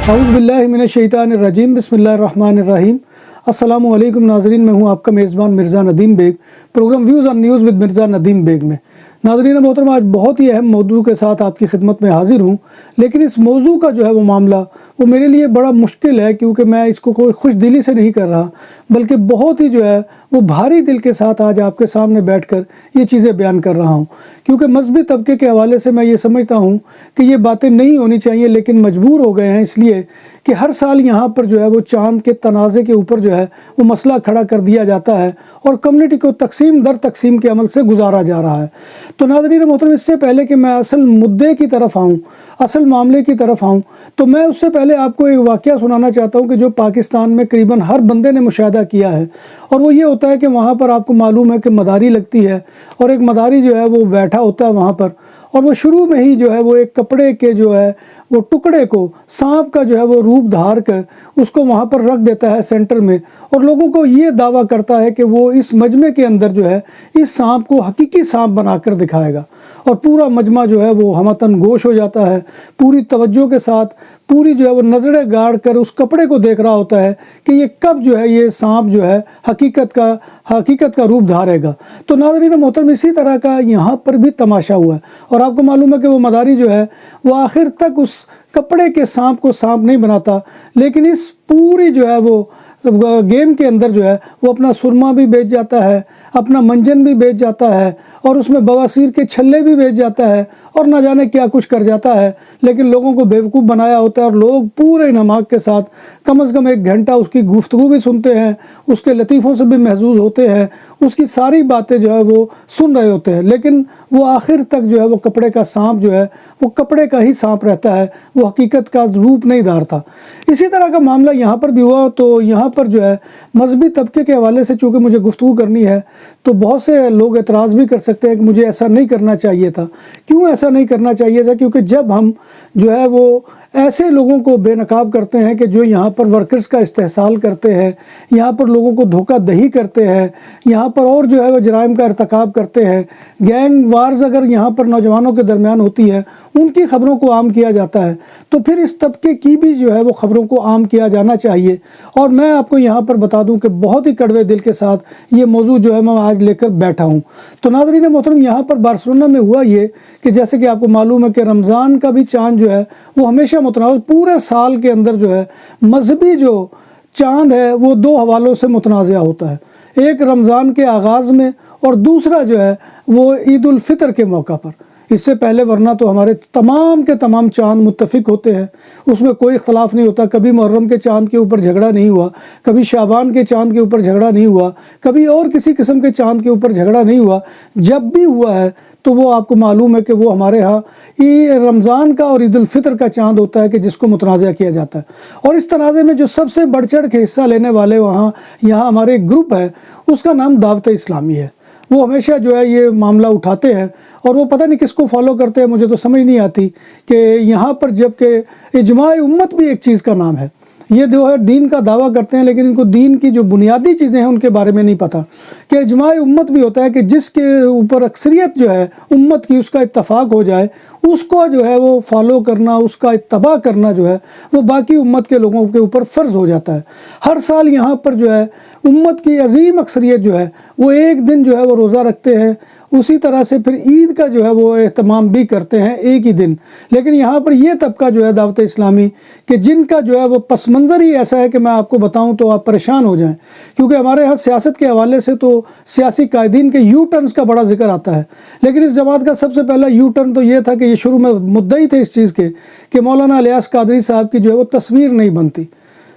اعوذ باللہ من الشیطان الرجیم، بسم اللہ الرحمن الرحیم۔ السلام علیکم ناظرین، میں ہوں آپ کا میزبان Mirza Nadeem Baig, programme views on news with Mirza Nadeem Baig میں۔ ناظرین محترم، آج بہت ہی اہم موضوع کے ساتھ آپ کی خدمت میں حاضر ہوں، لیکن اس موضوع کا جو ہے وہ معاملہ وہ میرے لیے بڑا مشکل ہے، کیونکہ میں اس کو کوئی خوش دلی سے نہیں کر رہا، بلکہ بہت ہی جو ہے وہ بھاری دل کے ساتھ آج آپ کے سامنے بیٹھ کر یہ چیزیں بیان کر رہا ہوں، کیونکہ مذہبی طبقے کے حوالے سے میں یہ سمجھتا ہوں کہ یہ باتیں نہیں ہونی چاہیے، لیکن مجبور ہو گئے ہیں، اس لیے کہ ہر سال یہاں پر جو ہے وہ چاند کے تنازع کے اوپر جو ہے وہ مسئلہ کھڑا کر دیا جاتا ہے اور کمیونٹی کو تقسیم در تقسیم کے عمل سے گزارا جا رہا ہے۔ تو ناظرین محترم، اس سے پہلے کہ میں اصل مدعے کی طرف آؤں، اصل معاملے کی طرف آؤں، تو میں اس سے پہلے آپ کو ایک واقعہ سنانا چاہتا ہوں کہ جو پاکستان میں قریباً ہر بندے نے مشاہدہ کیا ہے، اور وہ یہ ہوتا ہے کہ وہاں پر آپ کو معلوم ہے کہ مداری لگتی ہے، اور ایک مداری جو ہے وہ بیٹھا ہوتا ہے وہاں پر، اور وہ شروع میں ہی جو ہے وہ ایک کپڑے کے جو ہے وہ ٹکڑے کو سانپ کا جو ہے وہ روپ دھار کر اس کو وہاں پر رکھ دیتا ہے سینٹر میں، اور لوگوں کو یہ دعویٰ کرتا ہے کہ وہ اس مجمع کے اندر جو ہے اس سانپ کو حقیقی سانپ بنا کر دکھائے گا، اور پورا مجمع جو ہے وہ ہمتن گوش ہو جاتا ہے، پوری توجہ کے ساتھ پوری جو ہے وہ نظریں گاڑ کر اس کپڑے کو دیکھ رہا ہوتا ہے کہ یہ کب جو ہے یہ سانپ جو ہے حقیقت کا روپ دھارے گا۔ تو ناظرین محترم، اسی طرح کا یہاں پر بھی تماشا ہوا ہے، اور آپ کو معلوم ہے کہ وہ مداری جو ہے وہ آخر تک اس کپڑے کے سانپ کو سانپ نہیں بناتا، لیکن اس پوری جو ہے وہ گیم کے اندر جو ہے وہ اپنا سرما بھی بیچ جاتا ہے، اپنا منجن بھی بیچ جاتا ہے، اور اس میں بواسیر کے چھلے بھی بیچ جاتا ہے، اور نہ جانے کیا کچھ کر جاتا ہے، لیکن لوگوں کو بیوقوف بنایا ہوتا ہے، اور لوگ پورے نماز کے ساتھ کم از کم 1 گھنٹہ اس کی گفتگو بھی سنتے ہیں، اس کے لطیفوں سے بھی محظوظ ہوتے ہیں، اس کی ساری باتیں جو ہے وہ سن رہے ہوتے ہیں، لیکن وہ آخر تک جو ہے وہ کپڑے کا سانپ جو ہے وہ کپڑے کا ہی سانپ رہتا ہے، وہ حقیقت کا روپ نہیں دھارتا۔ اسی طرح کا معاملہ یہاں پر بھی ہوا۔ تو یہاں پر جو ہے مذہبی طبقے کے حوالے سے چونکہ مجھے گفتگو کرنی ہے، تو بہت سے لوگ اعتراض بھی کر سکتے ہیں کہ مجھے ایسا نہیں کرنا چاہیے تھا۔ کیوں ایسا نہیں کرنا چاہیے تھا؟ کیونکہ جب ہم جو ہے وہ ایسے لوگوں کو بے نقاب کرتے ہیں کہ جو یہاں پر ورکرز کا استحصال کرتے ہیں، یہاں پر لوگوں کو دھوکہ دہی کرتے ہیں، یہاں پر اور جو ہے وہ جرائم کا ارتکاب کرتے ہیں، گینگ وارز اگر یہاں پر نوجوانوں کے درمیان ہوتی ہے، ان کی خبروں کو عام کیا جاتا ہے، تو پھر اس طبقے کی بھی جو ہے وہ خبروں کو عام کیا جانا چاہیے۔ اور میں آپ کو یہاں پر بتا دوں کہ بہت ہی کڑوے دل کے ساتھ یہ موضوع جو ہے میں آج لے کر بیٹھا ہوں۔ تو ناظرین محترم، یہاں پر بارسلونا میں ہوا یہ کہ جیسے کہ آپ کو معلوم ہے کہ رمضان کا بھی چاند جو ہے وہ ہمیشہ متنازع، پورے سال کے اندر جو ہے مذہبی جو چاند ہے وہ 2 حوالوں سے متنازع ہوتا ہے، ایک رمضان کے آغاز میں، اور دوسرا جو ہے وہ عید الفطر کے موقع پر۔ اس سے پہلے ورنہ تو ہمارے تمام کے تمام چاند متفق ہوتے ہیں، اس میں کوئی اختلاف نہیں ہوتا۔ کبھی محرم کے چاند کے اوپر جھگڑا نہیں ہوا، کبھی شعبان کے چاند کے اوپر جھگڑا نہیں ہوا، کبھی اور کسی قسم کے چاند کے اوپر جھگڑا نہیں ہوا۔ جب بھی ہوا ہے تو وہ آپ کو معلوم ہے کہ وہ ہمارے ہاں رمضان کا اور عید الفطر کا چاند ہوتا ہے کہ جس کو متنازع کیا جاتا ہے۔ اور اس تنازع میں جو سب سے بڑھ چڑھ کے حصہ لینے والے یہاں ہمارے ایک گروپ ہے، اس کا نام دعوت اسلامی ہے۔ وہ ہمیشہ جو ہے یہ معاملہ اٹھاتے ہیں، اور وہ پتہ نہیں کس کو فالو کرتے ہیں، مجھے تو سمجھ نہیں آتی کہ یہاں پر جب کہ اجماع امت بھی ایک چیز کا نام ہے، یہ جو ہے دین کا دعویٰ کرتے ہیں، لیکن ان کو دین کی جو بنیادی چیزیں ہیں ان کے بارے میں نہیں پتہ کہ اجماع امت بھی ہوتا ہے کہ جس کے اوپر اکثریت جو ہے امت کی اس کا اتفاق ہو جائے، اس کو جو ہے وہ فالو کرنا، اس کا اتباع کرنا جو ہے وہ باقی امت کے لوگوں کے اوپر فرض ہو جاتا ہے۔ ہر سال یہاں پر جو ہے امت کی عظیم اکثریت جو ہے وہ ایک دن جو ہے وہ روزہ رکھتے ہیں، اسی طرح سے پھر عید کا جو ہے وہ اہتمام بھی کرتے ہیں ایک ہی دن۔ لیکن یہاں پر یہ طبقہ جو ہے دعوت اسلامی کہ جن کا جو ہے وہ پس منظر ہی ایسا ہے کہ میں آپ کو بتاؤں تو آپ پریشان ہو جائیں، کیونکہ ہمارے ہاں سیاست کے حوالے سے تو سیاسی قائدین کے یو ٹرنز کا بڑا ذکر آتا ہے، لیکن اس جماعت کا سب سے پہلا یو ٹرن تو یہ تھا کہ یہ شروع میں مدعی تھے اس چیز کے کہ مولانا الیاس قادری صاحب کی جو ہے وہ تصویر نہیں بنتی۔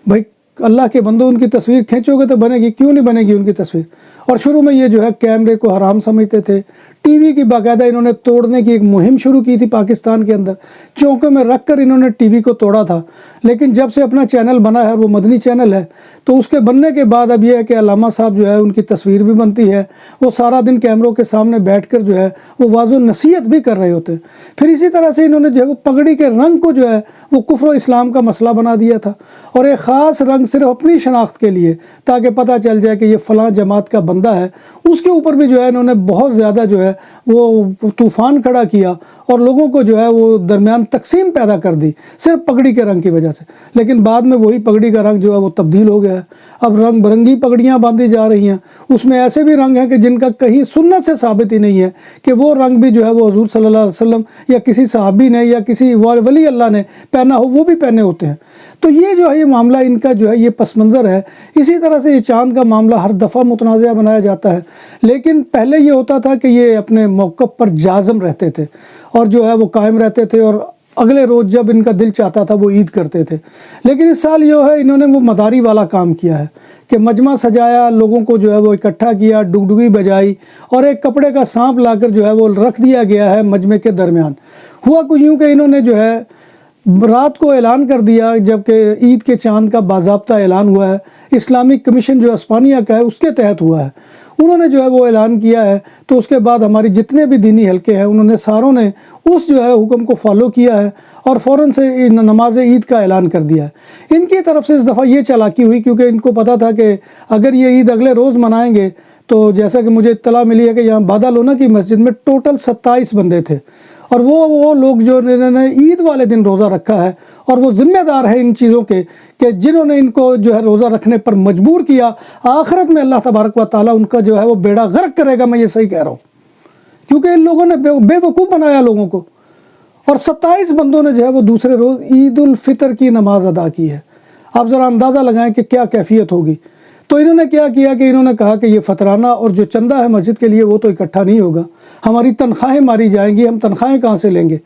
بھائی اللہ کے بندو، ان کی تصویر کھینچو گے تو بنے گی، کیوں نہیں بنے گی ان کی تصویر؟ اور شروع میں یہ جو ہے کیمرے کو حرام سمجھتے تھے، ٹی وی کی باقاعدہ انہوں نے توڑنے کی ایک مہم شروع کی تھی پاکستان کے اندر، چوکوں میں رکھ کر انہوں نے ٹی وی کو توڑا تھا۔ لیکن جب سے اپنا چینل بنا ہے، وہ مدنی چینل ہے، تو اس کے بننے کے بعد اب یہ ہے کہ علامہ صاحب جو ہے ان کی تصویر بھی بنتی ہے، وہ سارا دن کیمروں کے سامنے بیٹھ کر جو ہے وہ واضح نصیحت بھی کر رہے ہوتے ہیں۔ پھر اسی طرح سے انہوں نے جو ہے وہ پگڑی کے رنگ کو جو ہے وہ کفر و اسلام کا مسئلہ بنا دیا تھا، اور ایک خاص رنگ صرف اپنی شناخت کے لیے، تاکہ پتہ چل جائے کہ یہ فلاں جماعت کا بندہ ہے، اس کے اوپر بھی جو ہے انہوں نے بہت زیادہ جو ہے ہے وہ طوفان کھڑا کیا اور لوگوں کو جو ہے وہ درمیان تقسیم پیدا کر دی صرف پگڑی کے رنگ کی وجہ سے. لیکن بعد میں وہی پگڑی کا رنگ جو ہے وہ تبدیل ہو گیا ہے. اب رنگ برنگی پگڑیاں باندھی جا رہی ہیں. اس میں ایسے بھی رنگ ہیں کہ جن کا کہیں سنت سے ثابت ہی نہیں ہے کہ وہ رنگ بھی جو ہے وہ حضور صلی اللہ علیہ وسلم یا کسی صحابی نے یا کسی ولی اللہ نے پہنا ہو وہ بھی پہنے ہوتے ہیں. تو یہ جو ہے یہ معاملہ ان کا جو ہے یہ پس منظر ہے. اسی طرح سے یہ چاند کا معاملہ ہر دفعہ متنازع بنایا جاتا ہے. لیکن پہلے یہ ہوتا تھا کہ یہ اپنے موقف پر جازم رہتے تھے اور جو ہے وہ قائم رہتے تھے اور اگلے روز جب ان کا دل چاہتا تھا وہ عید کرتے تھے. لیکن اس سال یہ ہے انہوں نے وہ مداری والا کام کیا ہے کہ مجمع سجایا, لوگوں کو جو ہے وہ اکٹھا کیا, ڈگڈگی بجائی اور ایک کپڑے کا سانپ لا کر جو ہے وہ رکھ دیا گیا ہے مجمع کے درمیان. ہوا کچھ یوں کہ انہوں نے جو ہے رات کو اعلان کر دیا جبکہ عید کے چاند کا باضابطہ اعلان ہوا ہے. اسلامک کمیشن جو اسپانیہ کا ہے اس کے تحت ہوا ہے. انہوں نے جو ہے وہ اعلان کیا ہے تو اس کے بعد ہماری جتنے بھی دینی حلقے ہیں انہوں نے ساروں نے اس جو ہے حکم کو فالو کیا ہے اور فوراً سے نماز عید کا اعلان کر دیا ہے. ان کی طرف سے اس دفعہ یہ چالاکی ہوئی کیونکہ ان کو پتہ تھا کہ اگر یہ عید اگلے روز منائیں گے تو جیسا کہ مجھے اطلاع ملی ہے کہ یہاں بادالونہ کی مسجد میں ٹوٹل 27 بندے تھے اور وہ لوگ جو انہوں نے عید والے دن روزہ رکھا ہے اور وہ ذمہ دار ہیں ان چیزوں کے کہ جنہوں نے ان کو جو ہے روزہ رکھنے پر مجبور کیا, آخرت میں اللہ تبارک و تعالیٰ ان کا جو ہے وہ بیڑا غرق کرے گا. میں یہ صحیح کہہ رہا ہوں کیونکہ ان لوگوں نے بے وقوف بنایا لوگوں کو. اور 27 بندوں نے جو ہے وہ دوسرے روز عید الفطر کی نماز ادا کی ہے. آپ ذرا اندازہ لگائیں کہ کیا کیفیت ہوگی. تو انہوں نے کیا کیا کہ انہوں نے کہا کہ یہ فطرانہ اور جو چندہ ہے مسجد کے لیے وہ تو اکٹھا نہیں ہوگا, ہماری تنخواہیں ماری جائیں گی, ہم تنخواہیں کہاں سے لیں گے.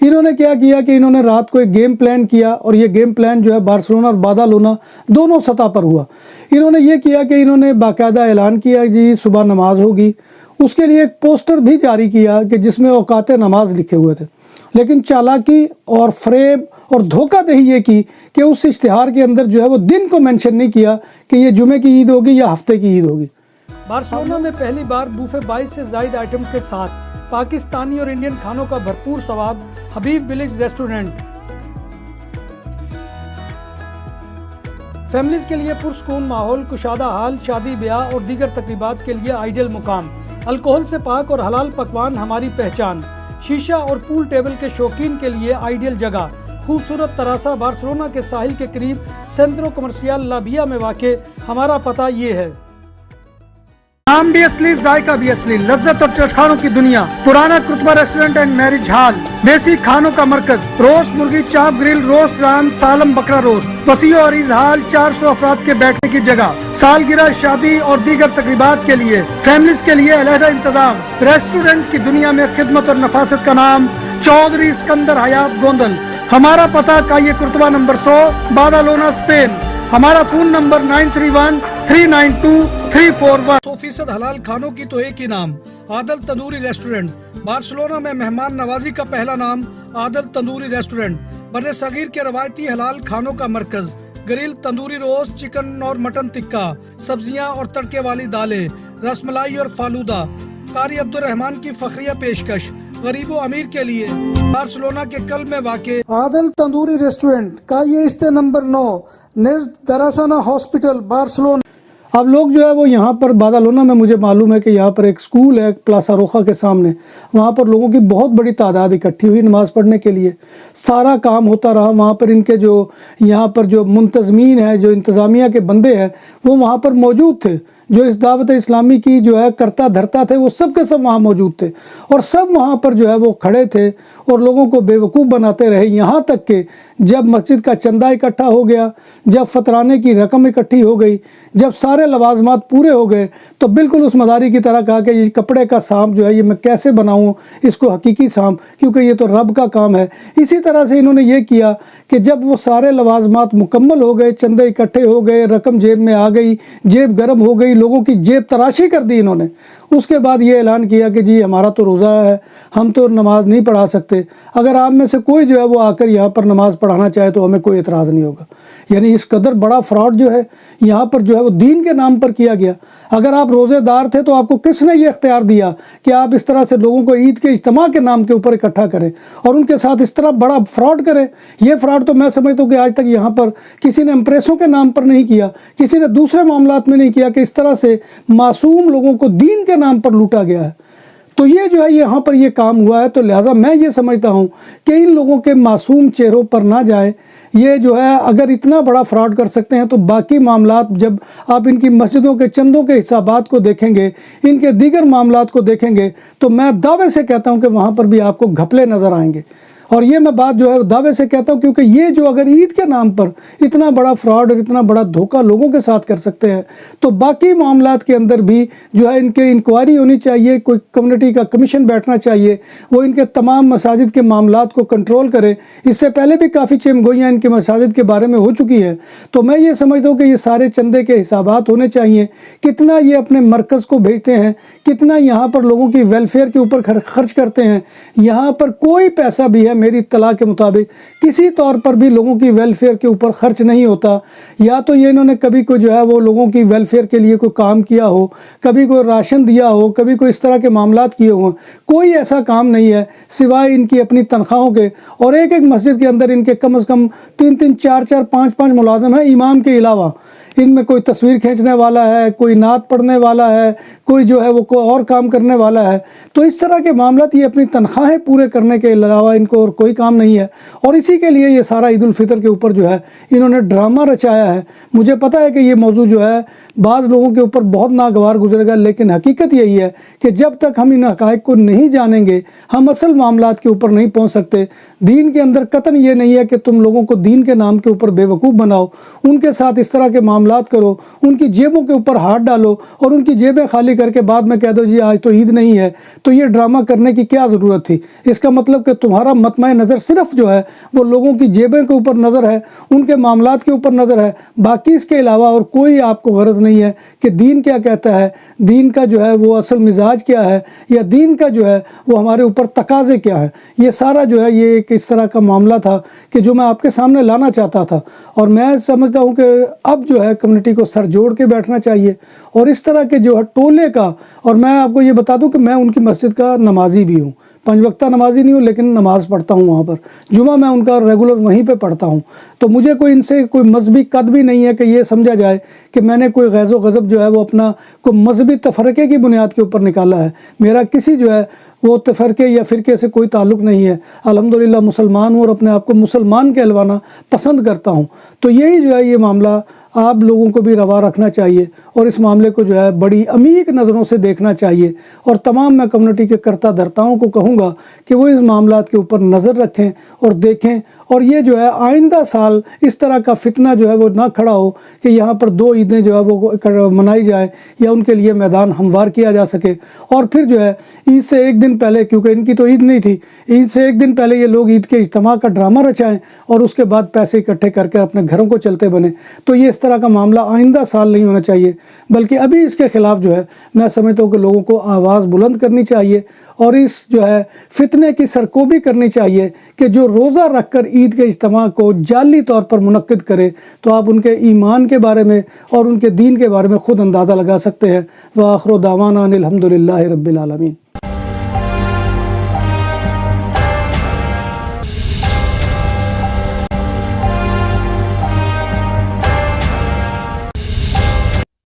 انہوں نے کیا کیا کہ انہوں نے رات کو ایک گیم پلان کیا اور یہ گیم پلان جو ہے بارسلونا اور بادالونہ دونوں سطح پر ہوا. انہوں نے یہ کیا کہ انہوں نے باقاعدہ اعلان کیا جی صبح نماز ہوگی. اس کے لیے ایک پوسٹر بھی جاری کیا کہ جس میں اوقات نماز لکھے ہوئے تھے. لیکن چالاکی اور فریب اور دھوکہ دہی یہ کی کہ اس اشتہار کے اندر جو ہے وہ دن کو مینشن نہیں کیا کہ یہ جمعے کی عید ہوگی یا ہفتے کی عید ہوگی. بارسلونا میں پہلی بار بوفے 22 سے زائد آئٹم کے ساتھ پاکستانی اور انڈین کھانوں کا بھرپور سواد حبیب ولیج ریسٹورنٹ. فیملیز کے لیے پرسکون ماحول, کشادہ حال, شادی بیاہ اور دیگر تقریبات کے لیے آئیڈیل مقام. الکوہل سے پاک اور حلال پکوان ہماری پہچان. شیشہ اور پول ٹیبل کے شوقین کے لیے آئیڈیل جگہ. خوبصورت تراسا بارسلونا کے ساحل کے قریب سینٹرو کمرشیال لابیا میں واقع. ہمارا پتہ یہ ہے. نام بھی اصلی, ذائقہ بھی اصلی, لذت اور چٹخانوں کی دنیا. پرانا کرتبہ ریسٹورنٹ اینڈ میرج ہال. دیسی کھانوں کا مرکز. روسٹ مرغی, چاپ گرل, روسٹ ران, سالم بکرا روسٹ. وسیع و عریض ہال, 400 افراد کے بیٹھنے کی جگہ. سالگرہ, شادی اور دیگر تقریبات کے لیے, فیملیز کے لیے علیحدہ انتظام. ریسٹورنٹ کی دنیا میں خدمت اور نفاست کا نام چودھری اسکندر حیات گوندل. ہمارا پتہ کائیے کرتبہ نمبر 100, بادالونہ, اسپین. ہمارا فون نمبر 9313923341. 100% حلال کھانوں کی تو ایک ہی نام, عادل تندوری ریسٹورنٹ. بارسلونا میں مہمان نوازی کا پہلا نام عادل تندوری ریسٹورنٹ. بر صغیر کے روایتی حلال کھانوں کا مرکز. گریل, تندوری روسٹ, چکن اور مٹن ٹکا, سبزیاں اور تڑکے والی دالیں, رس ملائی اور فالودہ. قاری عبدالرحمان کی فخریہ پیشکش غریب و امیر کے لیے. بارسلونا کے قلب میں واقع عادل تندوری ریسٹورنٹ کا یہ استے نمبر 9 نزد دراسانہ ہاسپٹل بارسلونا. اب لوگ جو ہے وہ یہاں پر بادالونہ میں مجھے معلوم ہے کہ یہاں پر ایک سکول ہے پلاسا روخا کے سامنے, وہاں پر لوگوں کی بہت بڑی تعداد اکٹھی ہوئی نماز پڑھنے کے لیے. سارا کام ہوتا رہا وہاں پر. ان کے جو یہاں پر جو منتظمین ہیں, جو انتظامیہ کے بندے ہیں, وہ وہاں پر موجود تھے. جو اس دعوت اسلامی کی جو ہے کرتا دھرتا تھے وہ سب کے سب وہاں موجود تھے اور سب وہاں پر جو ہے وہ کھڑے تھے اور لوگوں کو بے وقوف بناتے رہے. یہاں تک کہ جب مسجد کا چندہ اکٹھا ہو گیا, جب فطرانے کی رقم اکٹھی ہو گئی, جب سارے لوازمات پورے ہو گئے تو بالکل اس مداری کی طرح کہا کہ یہ کپڑے کا سانپ جو ہے یہ میں کیسے بناؤں اس کو حقیقی سانپ, کیونکہ یہ تو رب کا کام ہے. اسی طرح سے انہوں نے یہ کیا کہ جب وہ سارے لوازمات مکمل ہو گئے, چندے اکٹھے ہو گئے, رقم جیب میں آ گئی, جیب گرم ہو گئی, لوگوں کی جیب تراشی کر دی انہوں نے. اس کے بعد یہ اعلان کیا کہ جی ہمارا تو روزہ ہے, ہم تو نماز نہیں پڑھا سکتے. اگر آپ میں سے کوئی جو ہے وہ آ کر یہاں پر نماز پڑھانا چاہے تو ہمیں کوئی اعتراض نہیں ہوگا. یعنی اس قدر بڑا فراڈ جو ہے یہاں پر جو ہے وہ دین کے نام پر کیا گیا. اگر آپ روزے دار تھے تو آپ کو کس نے یہ اختیار دیا کہ آپ اس طرح سے لوگوں کو عید کے اجتماع کے نام کے اوپر اکٹھا کریں اور ان کے ساتھ اس طرح بڑا فراڈ کریں. یہ فراڈ تو میں سمجھتا ہوں کہ آج تک یہاں پر کسی نے امپریسوں کے نام پر نہیں کیا, کسی نے دوسرے معاملات میں نہیں کیا کہ اس طرح سے معصوم لوگوں کو دین کے نام پر لوٹا گیا ہے. تو یہ جو ہے یہاں پر یہ کام ہوا ہے، تو لہٰذا میں یہ سمجھتا ہوں کہ ان لوگوں کے معصوم چہروں پر نہ جائیں۔ یہ جو ہے اگر اتنا بڑا فراڈ کر سکتے ہیں تو باقی معاملات جب آپ ان کی مسجدوں کے چندوں کے حسابات کو دیکھیں گے، ان کے دیگر معاملات کو دیکھیں گے، تو میں دعوے سے کہتا ہوں کہ وہاں پر بھی آپ کو گھپلے نظر آئیں گے۔ اور یہ میں بات جو ہے دعوے سے کہتا ہوں، کیونکہ یہ جو اگر عید کے نام پر اتنا بڑا فراڈ اور اتنا بڑا دھوکہ لوگوں کے ساتھ کر سکتے ہیں، تو باقی معاملات کے اندر بھی جو ہے ان کے انکوائری ہونی چاہیے، کوئی کمیونٹی کا کمیشن بیٹھنا چاہیے، وہ ان کے تمام مساجد کے معاملات کو کنٹرول کرے۔ اس سے پہلے بھی کافی چیم گوئیاں ان کے مساجد کے بارے میں ہو چکی ہیں، تو میں یہ سمجھتا ہوں کہ یہ سارے چندے کے حسابات ہونے چاہیے، کتنا یہ اپنے مرکز کو بھیجتے ہیں، کتنا یہاں پر لوگوں کی ویلفیئر کے اوپر خرچ کرتے ہیں۔ یہاں پر کوئی پیسہ بھی ہے میری اطلاع کے مطابق کسی طور پر بھی لوگوں کی ویلفیئر کے اوپر خرچ نہیں ہوتا، یا تو یہ انہوں نے کبھی کوئی جو ہے وہ لوگوں کی ویلفیئر کے لیے کوئی کام کیا ہو، کبھی کوئی راشن دیا ہو، کبھی کوئی اس طرح کے معاملات کیے ہوں۔ کوئی ایسا کام نہیں ہے سوائے ان کی اپنی تنخواہوں کے، اور ایک ایک مسجد کے اندر ان کے کم از کم 3 4 5 ملازم ہیں امام کے علاوہ۔ ان میں کوئی تصویر کھینچنے والا ہے، کوئی نعت پڑھنے والا ہے، کوئی جو ہے وہ کوئی اور کام کرنے والا ہے۔ تو اس طرح کے معاملات، یہ اپنی تنخواہیں پورے کرنے کے علاوہ ان کو اور کوئی کام نہیں ہے، اور اسی کے لیے یہ سارا عید الفطر کے اوپر جو ہے انہوں نے ڈرامہ رچایا ہے۔ مجھے پتہ ہے کہ یہ موضوع جو ہے بعض لوگوں کے اوپر بہت ناگوار گزرے گا، لیکن حقیقت یہی ہے کہ جب تک ہم ان حقائق کو نہیں جانیں گے ہم اصل معاملات کے اوپر نہیں پہنچ سکتے۔ دین کے اندر قطعاً یہ نہیں ہے کہ تم لوگوں کو دین کے نام کے اوپر بے وقوف بناؤ، ان کے ساتھ اس طرح کے معاملات کرو، ان کی جیبوں کے اوپر ہاتھ ڈالو اور ان کی جیبیں خالی کر کے بعد میں کہہ دو جی آج تو عید نہیں ہے۔ تو یہ ڈرامہ کرنے کی کیا ضرورت تھی؟ اس کا مطلب کہ تمہارا مطمع نظر صرف جو ہے وہ لوگوں کی جیبیں کے اوپر نظر ہے، ان کے معاملات کے اوپر نظر ہے، باقی اس کے علاوہ اور کوئی آپ کو غرض نہیں ہے کہ دین کیا کہتا ہے، دین کا جو ہے وہ اصل مزاج کیا ہے، یا دین کا جو ہے وہ ہمارے اوپر تقاضے کیا ہے۔ یہ سارا جو ہے یہ ایک اس طرح کا معاملہ تھا کہ جو میں آپ کے سامنے لانا چاہتا تھا، اور میں سمجھتا ہوں کہ اب جو ہے کمیونٹی کو سر جوڑ کے بیٹھنا چاہیے، اور اس طرح کے جو ہے ٹولے کا، اور میں آپ کو یہ بتا دوں کہ میں ان کی مسجد کا نمازی بھی ہوں، 5 وقتہ نمازی نہیں ہوں لیکن نماز پڑھتا ہوں وہاں پر، جمعہ میں ان کا ریگولر وہیں پہ پڑھتا ہوں۔ تو مجھے کوئی ان سے کوئی مذہبی قد بھی نہیں ہے کہ یہ سمجھا جائے کہ میں نے کوئی غیظ و غضب جو ہے وہ اپنا کوئی مذہبی تفرقے کی بنیاد کے اوپر نکالا ہے۔ میرا کسی جو ہے وہ تفرقے یا فرقے سے کوئی تعلق نہیں ہے، الحمدللہ مسلمان ہوں اور اپنے آپ کو مسلمان کہلوانا پسند کرتا ہوں۔ تو یہی جو ہے یہ معاملہ آپ لوگوں کو بھی روا رکھنا چاہیے، اور اس معاملے کو جو ہے بڑی عمیق نظروں سے دیکھنا چاہیے، اور تمام میں کمیونٹی کے کرتا دھرتاؤں کو کہوں گا کہ وہ اس معاملات کے اوپر نظر رکھیں اور دیکھیں، اور یہ جو ہے آئندہ سال اس طرح کا فتنہ جو ہے وہ نہ کھڑا ہو کہ یہاں پر 2 عیدیں جو ہے وہ منائی جائیں یا ان کے لیے میدان ہموار کیا جا سکے۔ اور پھر جو ہے عید سے ایک دن پہلے، کیونکہ ان کی تو عید نہیں تھی، عید سے ایک دن پہلے یہ لوگ عید کے اجتماع کا ڈرامہ رچائیں اور اس کے بعد پیسے اکٹھے کر کے اپنے گھروں کو چلتے بنے۔ تو یہ اس طرح کا معاملہ آئندہ سال نہیں ہونا چاہیے، بلکہ ابھی اس کے خلاف جو ہے میں سمجھتا ہوں کہ لوگوں کو آواز بلند کرنی چاہیے، اور اس جو ہے فتنے کی سرکوبی کرنی چاہیے کہ جو روزہ رکھ کر عید کے اجتماع کو جعلی طور پر منعقد کرے، تو آپ ان کے ایمان کے بارے میں اور ان کے دین کے بارے میں خود اندازہ لگا سکتے ہیں۔ وآخر دعوانا ان الحمدللہ رب العالمین۔